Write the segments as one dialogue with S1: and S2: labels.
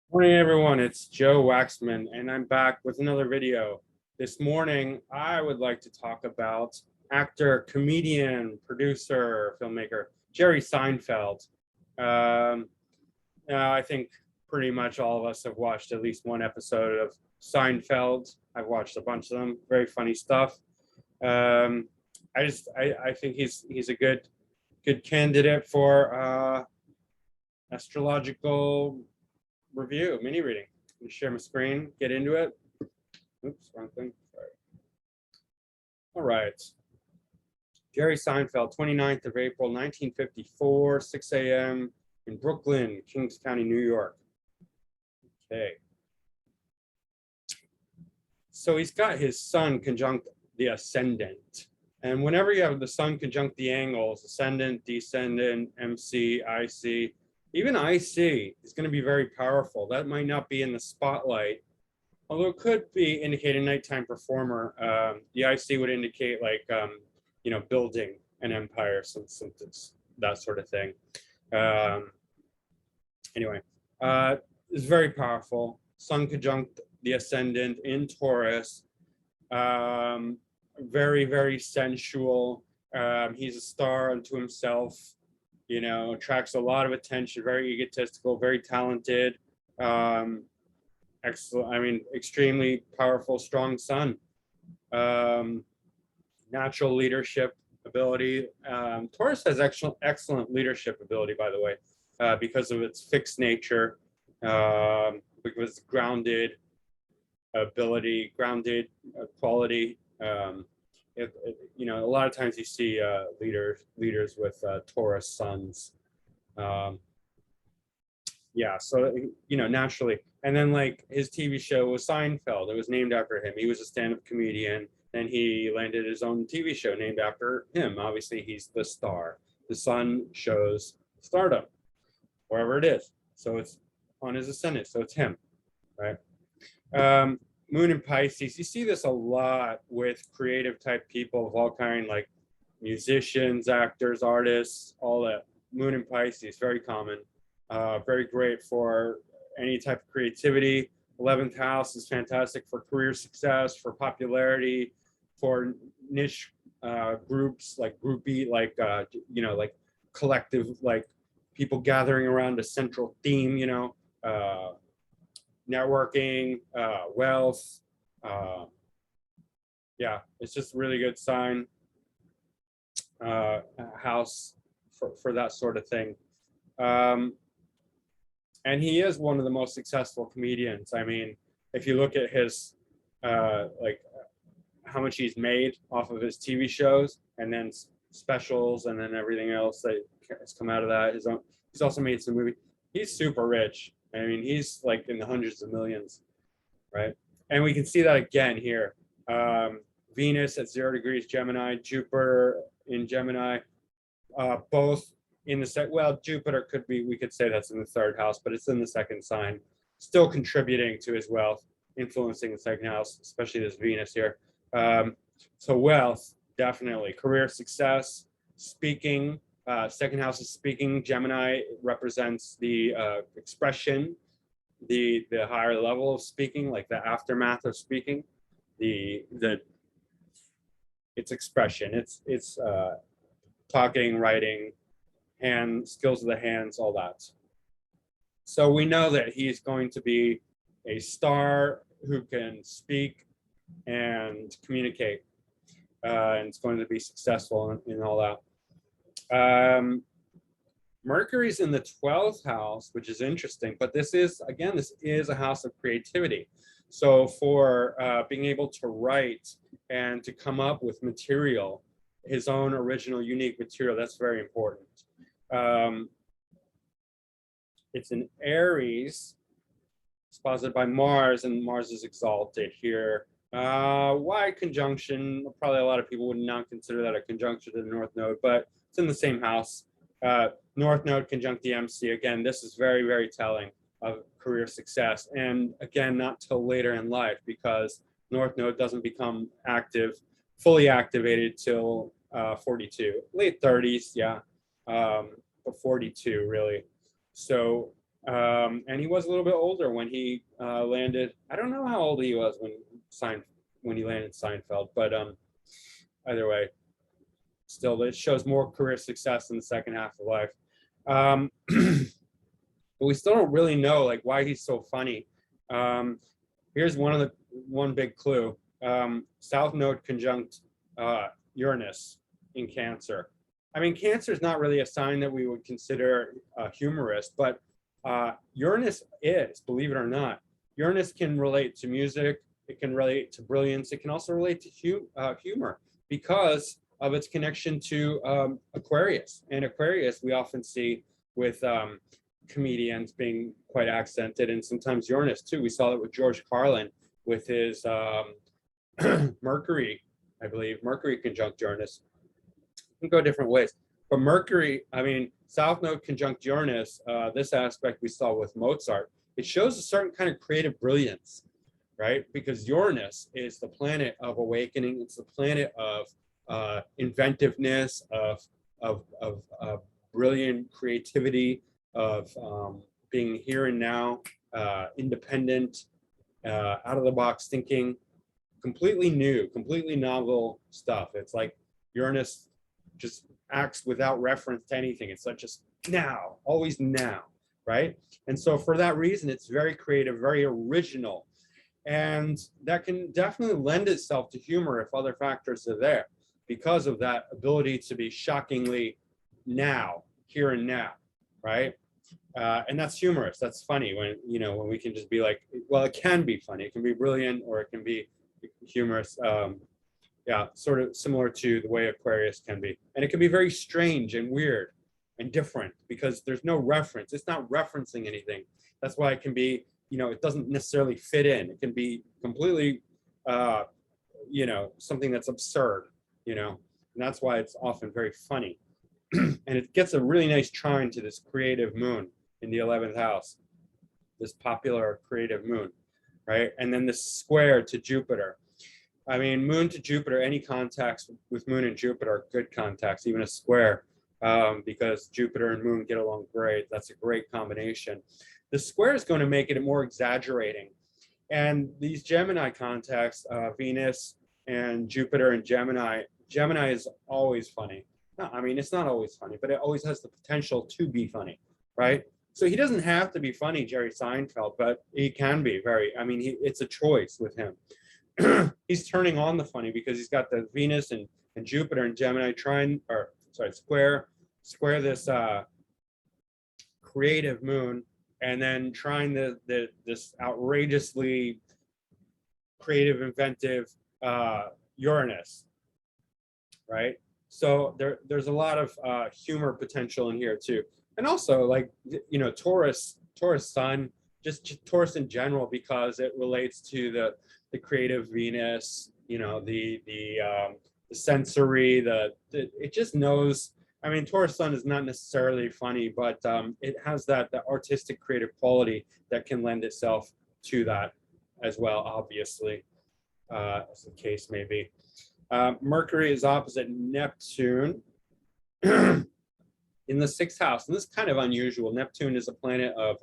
S1: Morning, everyone. It's Joe Waxman, and I'm back with another video. This morning, I would like to talk about actor, comedian, producer, filmmaker Jerry Seinfeld. Um, I think pretty much all of us have watched at least one episode of Seinfeld. I've watched a bunch of them. Very funny stuff. Um, I think he's a good candidate for astrological review, mini reading. Let me share my screen, get into it. Oops, wrong thing. Sorry. All right. Jerry Seinfeld, 29th of April, 1954, 6 a.m. in Brooklyn, Kings County, New York. Okay. So he's got his sun conjunct the ascendant. And whenever you have the sun conjunct the angles, ascendant, descendant, MC, IC, even IC is going to be very powerful. That might not be in the spotlight, although it could be indicating nighttime performer. The IC would indicate building an empire, some that sort of thing. Anyway, it's very powerful. Sun conjunct the ascendant in Taurus. Very, very sensual. He's a star unto himself. Attracts a lot of attention. Very egotistical. Very talented. Excellent. Extremely powerful, strong sun. Natural leadership ability. Taurus has excellent leadership ability, by the way, because of its fixed nature, because grounded ability, grounded quality. A lot of times you see leaders with Taurus suns. So naturally. And then like his TV show was Seinfeld. It was named after him. He was a stand-up comedian, and he landed his own TV show named after him. Obviously, he's the star. The sun shows stardom, wherever it is. So it's on his ascendant. So it's him, right? Moon in Pisces. You see this a lot with creative type people of all kind, like musicians, actors, artists, all that. Moon in Pisces, very common. Very great for any type of creativity. 11th house is fantastic for career success, for popularity, for niche groups, like groupie, like collective, like people gathering around a central theme, networking, wealth. It's just a really good sign. House for that sort of thing. And he is one of the most successful comedians. If you look at his how much he's made off of his TV shows, and then specials, and then everything else that has come out of that. He's also made some movies. He's super rich. He's like in the hundreds of millions, right? And we can see that again here. Venus at 0 degrees Gemini, Jupiter in Gemini, both in the Jupiter we could say that's in the 3rd house, but it's in the 2nd sign, still contributing to his wealth, influencing the 2nd house, especially this Venus here. So wealth, definitely. Career success, speaking. 2nd house is speaking. Gemini represents the expression, the higher level of speaking, like the aftermath of speaking, it's expression. It's talking, writing, skills of the hands, all that. So we know that he's going to be a star who can speak and communicate, and it's going to be successful in all that. Mercury's in the 12th house, which is interesting, but this is a house of creativity. So for being able to write and to come up with material, his own original, unique material, that's very important. It's in Aries, exposited by Mars, and Mars is exalted here. Why conjunction? Probably a lot of people would not consider that a conjunction to the North Node, but it's in the same house. North Node conjunct the MC. Again, this is very, very telling of career success. And again, not till later in life, because North Node doesn't become fully activated till 42, late 30s, yeah. But 42 really. So And he was a little bit older when he landed. I don't know how old he was when he landed Seinfeld, but either way, still it shows more career success in the second half of life. But we still don't really know like why he's so funny. Here's one big clue. South Node conjunct Uranus in Cancer. I mean, Cancer is not really a sign that we would consider humorous, but Uranus is, believe it or not. Uranus can relate to music. It can relate to brilliance. It can also relate to humor because of its connection to Aquarius. And Aquarius, we often see with comedians being quite accented, and sometimes Uranus too. We saw it with George Carlin with his Mercury, I believe, Mercury conjunct Uranus. It can go different ways. But Mercury, I mean, South Node conjunct Uranus, this aspect we saw with Mozart, it shows a certain kind of creative brilliance, right? Because Uranus is the planet of awakening. It's the planet of inventiveness, of brilliant creativity, of being here and now, independent, out of the box thinking, completely new, completely novel stuff. It's like Uranus just acts without reference to anything. It's like just now, always now, right? And so for that reason, it's very creative, very original. And that can definitely lend itself to humor if other factors are there, because of that ability to be shockingly now, here and now, right? And that's humorous. That's funny when, you know, when we can just be like, well, it can be funny. It can be brilliant or it can be humorous. Yeah, sort of similar to the way Aquarius can be. And it can be very strange and weird and different because there's no reference. It's not referencing anything. That's why it can be, you know, it doesn't necessarily fit in. It can be completely, you know, something that's absurd, you know, and that's why it's often very funny. And it gets a really nice trine to this creative moon in the 11th house, this popular creative moon, right? And then this square to Jupiter. I mean, moon to Jupiter, any contacts with moon and Jupiter are good contacts, even a square, because Jupiter and moon get along great. That's a great combination. The square is going to make it more exaggerating. And these Gemini contacts, Venus and Jupiter and Gemini is always funny. No, I mean, it's not always funny, but it always has the potential to be funny, right? So he doesn't have to be funny, Jerry Seinfeld, but he can be very, I mean, it's a choice with him. He's turning on the funny because he's got the Venus and Jupiter and Gemini square this creative moon, and then trying this outrageously creative, inventive Uranus, right? So there's a lot of humor potential in here too. And also, like, you know, Taurus sun, just Taurus in general, because it relates to the creative Venus, you know, the sensory, it just knows. I mean, Taurus sun is not necessarily funny, but it has the artistic creative quality that can lend itself to that as well, obviously, as the case may be. Mercury is opposite Neptune in the 6th house, and this is kind of unusual. Neptune is a planet of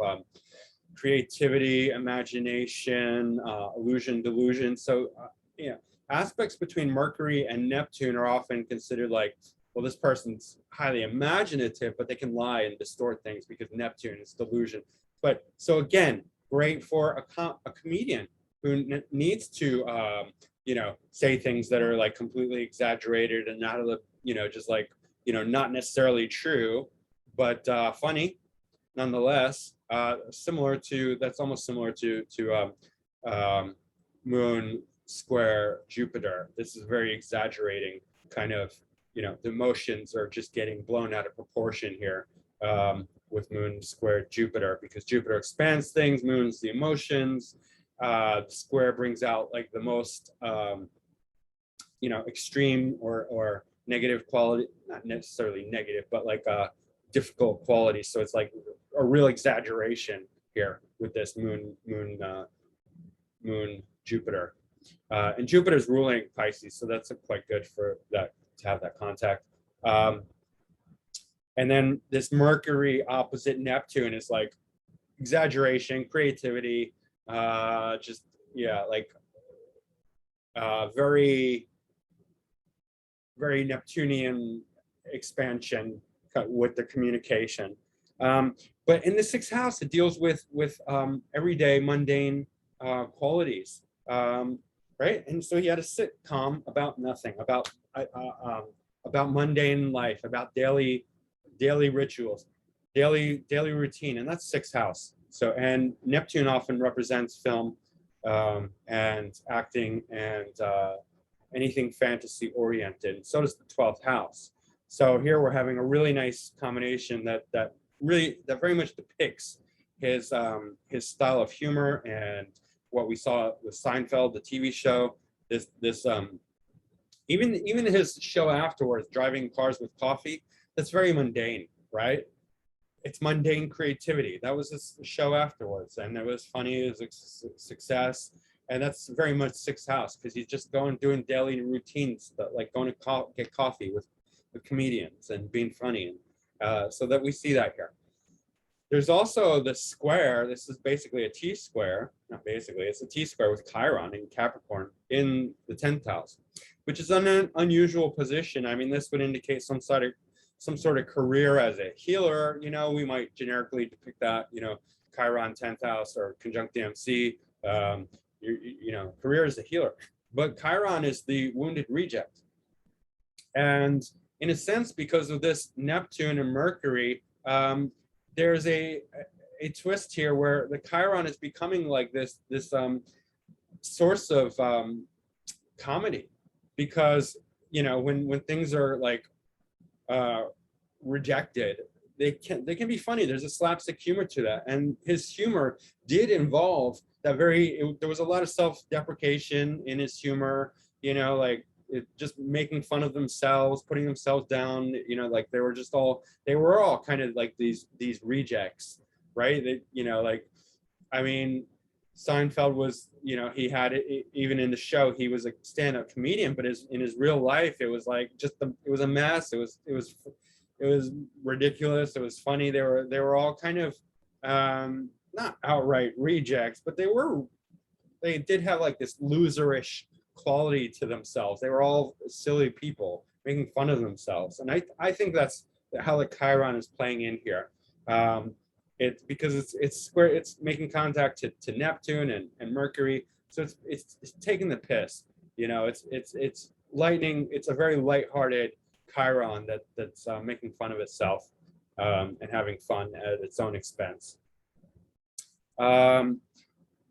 S1: creativity, imagination, illusion, delusion. So, you know, aspects between Mercury and Neptune are often considered like, well, this person's highly imaginative, but they can lie and distort things because Neptune is delusion. But so again, great for a comedian who needs to, you know, say things that are like completely exaggerated and not, you know, just like, you know, not necessarily true, but funny nonetheless. That's almost similar to moon square Jupiter. This is very exaggerating kind of, you know, the emotions are just getting blown out of proportion here with moon square Jupiter, because Jupiter expands things, moon's the emotions. The square brings out like the most, you know, extreme or negative quality, not necessarily negative, but like difficult quality. So it's like a real exaggeration here with this moon Jupiter. And Jupiter's ruling Pisces, so that's quite good for that, to have that contact. And then this Mercury opposite Neptune is like exaggeration, creativity, just, yeah, like very, very Neptunian expansion with the communication. But in the sixth house, it deals with everyday mundane qualities, right? And so he had a sitcom about nothing, about mundane life, about daily rituals, daily routine, and that's sixth house. So, and Neptune often represents film and acting and anything fantasy oriented. So does the 12th house. So here we're having a really nice combination that very much depicts his style of humor and what we saw with Seinfeld, the TV show. Even his show afterwards, driving cars with coffee, that's very mundane, right? It's mundane creativity. That was his show afterwards, and it was funny. It was a success, and that's very much sixth house because he's just doing daily routines, like going to get coffee with comedians and being funny, so that we see that here. There's also the square. This is basically a T square. Not basically, it's a T square with Chiron in Capricorn in the 10th house, which is an unusual position. I mean, this would indicate some sort of career as a healer. You know, we might generically depict that, you know, Chiron 10th house or conjunct the MC, you know, career as a healer. But Chiron is the wounded reject. And in a sense, because of this Neptune and Mercury, there's a twist here where the Chiron is becoming like this source of comedy, because, you know, when things are like rejected, they can be funny. There's a slapstick humor to that, and his humor did involve that there was a lot of self-deprecation in his humor, you know, like just making fun of themselves, putting themselves down, you know, like they were all kind of like these rejects, right? They, you know, like, I mean, Seinfeld was, you know, he had it, even in the show, he was a stand-up comedian, but in his real life, it was like it was a mess. It was ridiculous. It was funny. They were all kind of not outright rejects, but they did have like this loserish quality to themselves. They were all silly people making fun of themselves, and I think that's how the Chiron is playing in here. It's because it's square, it's making contact to Neptune and Mercury, so it's taking the piss, you know. It's lightning. It's a very lighthearted Chiron that's making fun of itself and having fun at its own expense.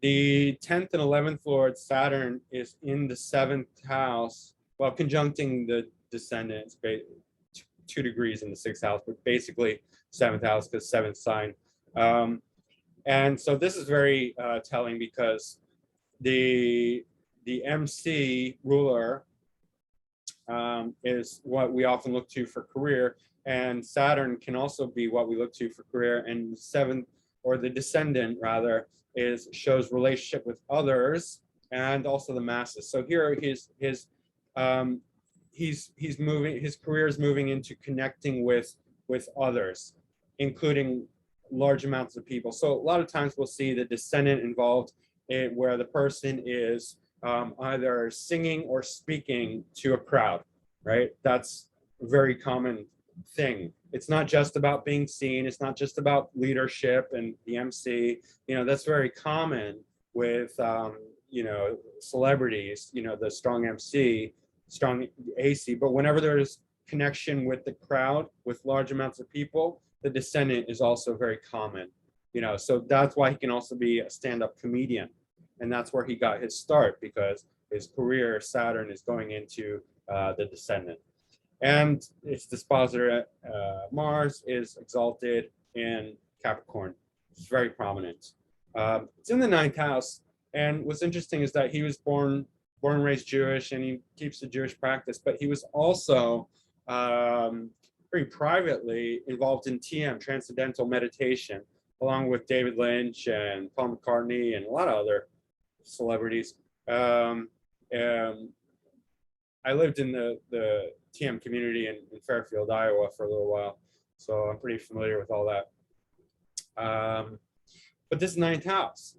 S1: The 10th and 11th Lord Saturn is in the 7th house, while conjuncting the descendants, 2 degrees in the 6th house, but basically 7th house because 7th sign. And so this is very telling because the MC ruler is what we often look to for career, and Saturn can also be what we look to for career. And 7th, or the descendant rather, shows relationship with others and also the masses. So here he's moving, his career is moving into connecting with others, including large amounts of people. So a lot of times we'll see the descendant involved where the person is either singing or speaking to a crowd, right? That's a very common thing. It's not just about being seen. It's not just about leadership and the MC. You know, that's very common with, you know, celebrities, you know, the strong MC, strong AC. But whenever there's connection with the crowd, with large amounts of people, the descendant is also very common, you know. So that's why he can also be a stand-up comedian. And that's where he got his start, because his career, Saturn, is going into the descendant. And its dispositor, Mars, is exalted in Capricorn. It's very prominent. It's in the 9th house. And what's interesting is that he was born and raised Jewish, and he keeps the Jewish practice, but he was also very privately involved in TM, Transcendental Meditation, along with David Lynch and Paul McCartney and a lot of other celebrities. I lived in the TM community in Fairfield, Iowa for a little while, so I'm pretty familiar with all that. But this ninth house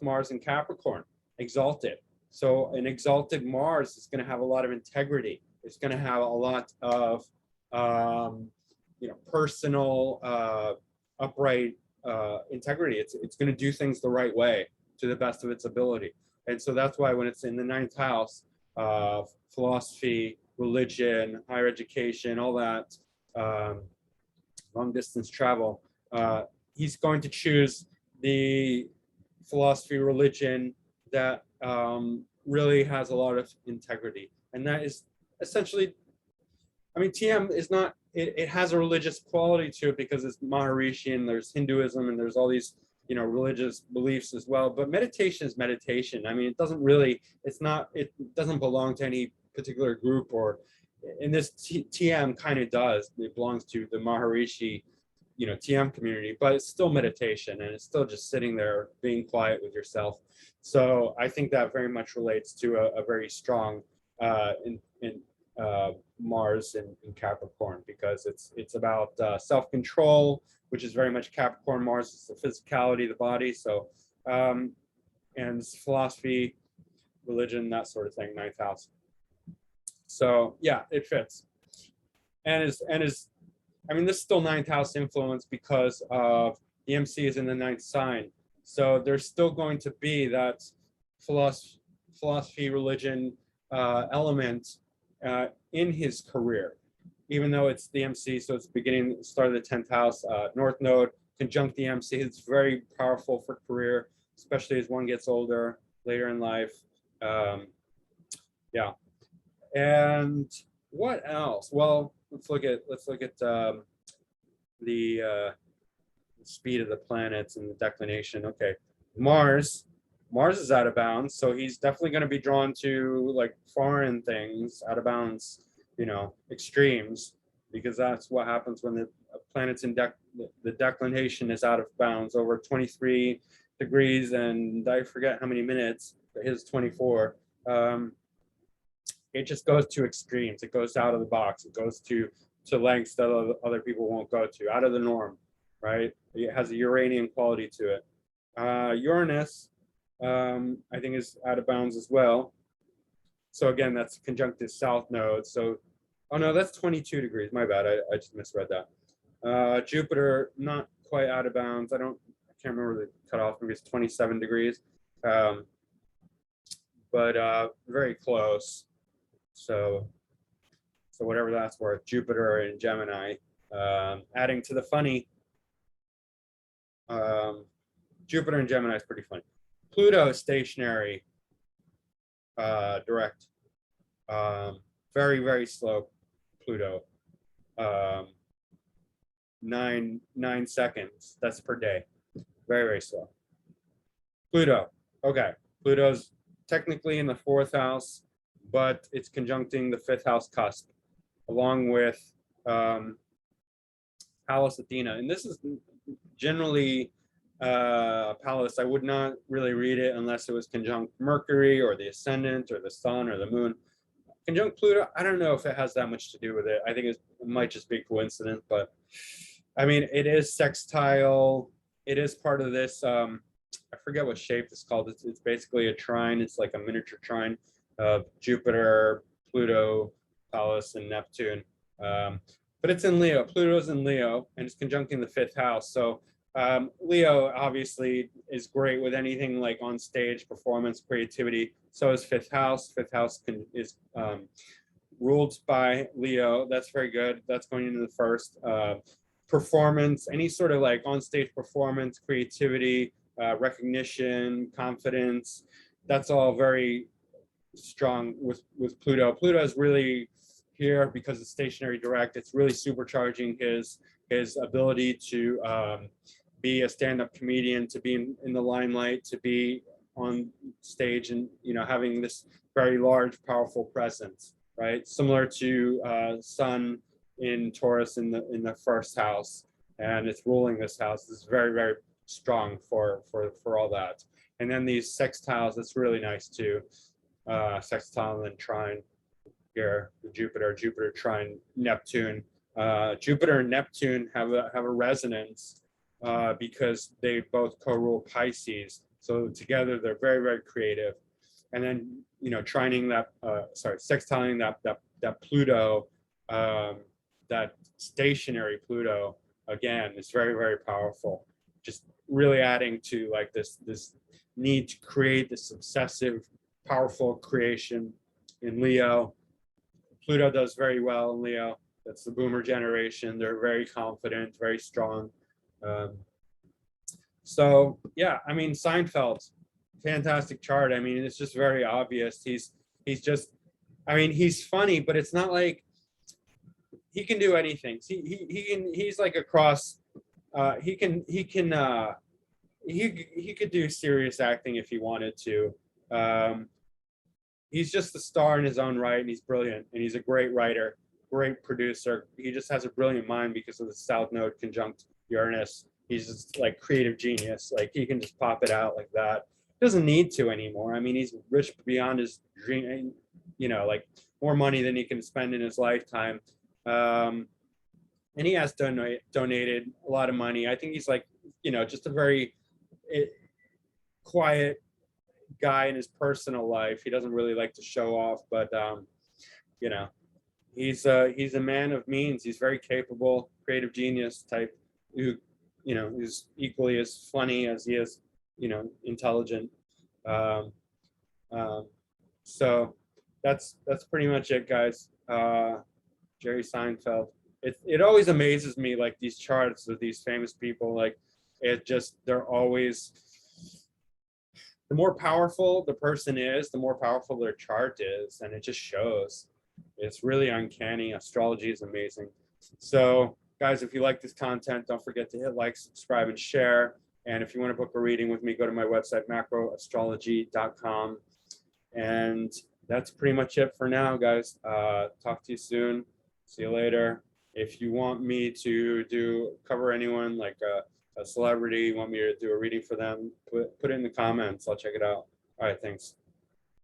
S1: Mars in Capricorn, exalted. So an exalted Mars is going to have a lot of integrity. It's going to have a lot of personal upright integrity. It's going to do things the right way to the best of its ability. And so that's why when it's in the ninth house of philosophy, religion, higher education, all that, long distance travel, he's going to choose the philosophy, religion that really has a lot of integrity. And that is essentially, I mean, TM is not, it has a religious quality to it because it's Maharishi and there's Hinduism and there's all these, religious beliefs as well. But meditation is meditation. I mean, it doesn't really, it doesn't belong to any particular group, or in this TM kind of does. It belongs to the Maharishi, TM community, but it's still meditation and it's still just sitting there being quiet with yourself. So I think that very much relates to a very strong Mars in Capricorn, because it's about self-control, which is very much Capricorn. Mars is the physicality of the body. So and philosophy, religion, that sort of thing, ninth house. So yeah, it fits. And is I mean, this is still ninth house influence because of the MC is in the ninth sign. So there's still going to be that philosophy, religion element in his career, even though it's the MC. So it's start of the 10th house, North Node conjunct the MC. It's very powerful for career, especially as one gets older, later in life. Yeah. And what else? Well, let's look at the speed of the planets and the declination. Okay, Mars is out of bounds, so he's definitely going to be drawn to like foreign things, out of bounds, extremes, because that's what happens when the planets in the declination is out of bounds over 23 degrees and I forget how many minutes. His 24. It just goes to extremes. It goes out of the box. It goes to lengths that other people won't go to, out of the norm, right? It has a Uranian quality to it. Uranus, I think, is out of bounds as well. So again, that's conjunctive south node. So, oh no, that's 22 degrees. My bad. I just misread that. Jupiter, not quite out of bounds. I can't remember the cutoff. Maybe it's 27 degrees. But very close. So whatever that's worth, Jupiter and Gemini. Adding to the funny, Jupiter and Gemini is pretty funny. Pluto is stationary, direct. Very, very slow, Pluto. 9 seconds, that's per day. Very, very slow. Pluto, okay. Pluto's technically in the 4th house, but it's conjuncting the 5th house cusp, along with Pallas Athena. And this is generally Pallas. I would not really read it unless it was conjunct Mercury or the ascendant or the sun or the moon. Conjunct Pluto, I don't know if it has that much to do with it. I think it might just be coincidence, but I mean, it is sextile. It is part of this, I forget what shape it's called. It's basically a trine. It's like a miniature trine of Jupiter, Pluto, Pallas, and Neptune. But it's in Leo. Pluto's in Leo, and it's conjuncting the 5th house. So Leo obviously is great with anything like on stage, performance, creativity. So is 5th house. 5th house is ruled by Leo. That's very good. That's going into the 1st. Performance, any sort of like on stage performance, creativity, recognition, confidence. That's all very strong with Pluto. Pluto is really here because it's stationary direct. It's really supercharging his ability to be a stand-up comedian, to be in the limelight, to be on stage, and having this very large, powerful presence, right? Similar to Sun in Taurus in the 1st house, and it's ruling this house. This is very, very strong for all that. And then these sextiles, that's really nice too. Sextile and trine here, Jupiter trine Neptune. Jupiter and Neptune have a resonance because they both co-rule Pisces. So together they're very, very creative. And then, you know, trining that, sextiling that Pluto, that stationary Pluto, again, is very, very powerful. Just really adding to like this need to create this obsessive, powerful creation in Leo. Pluto does very well in Leo. That's the boomer generation. They're very confident, very strong. So yeah, I mean, Seinfeld, fantastic chart. I mean, it's just very obvious. He's just, I mean, he's funny, but it's not like he can do anything. He's like a cross. He could do serious acting if he wanted to. He's just a star in his own right, and he's brilliant, and he's a great writer, great producer. He just has a brilliant mind because of the South Node conjunct Uranus. He's just like creative genius. Like he can just pop it out like that. Doesn't need to anymore. I mean, he's rich beyond his dream. You know, like more money than he can spend in his lifetime. And he has donated a lot of money. I think he's like, you know, just a very quiet guy in his personal life. He doesn't really like to show off, but you know, he's a man of means. He's very capable, creative genius type who, you know, is equally as funny as he is, you know, intelligent. So that's pretty much it, guys. Jerry Seinfeld. It always amazes me, like these charts of these famous people, like it just, they're always, the more powerful the person is, the more powerful their chart is, and it just shows. It's really uncanny. Astrology is amazing. So guys, if you like this content, don't forget to hit like, subscribe, and share. And if you want to book a reading with me, go to my website, macroastrology.com. And that's pretty much it for now, guys. Talk to you soon. See you later. If you want me to cover anyone, like a celebrity, you want me to do a reading for them, put it in the comments. I'll check it out. All right, thanks.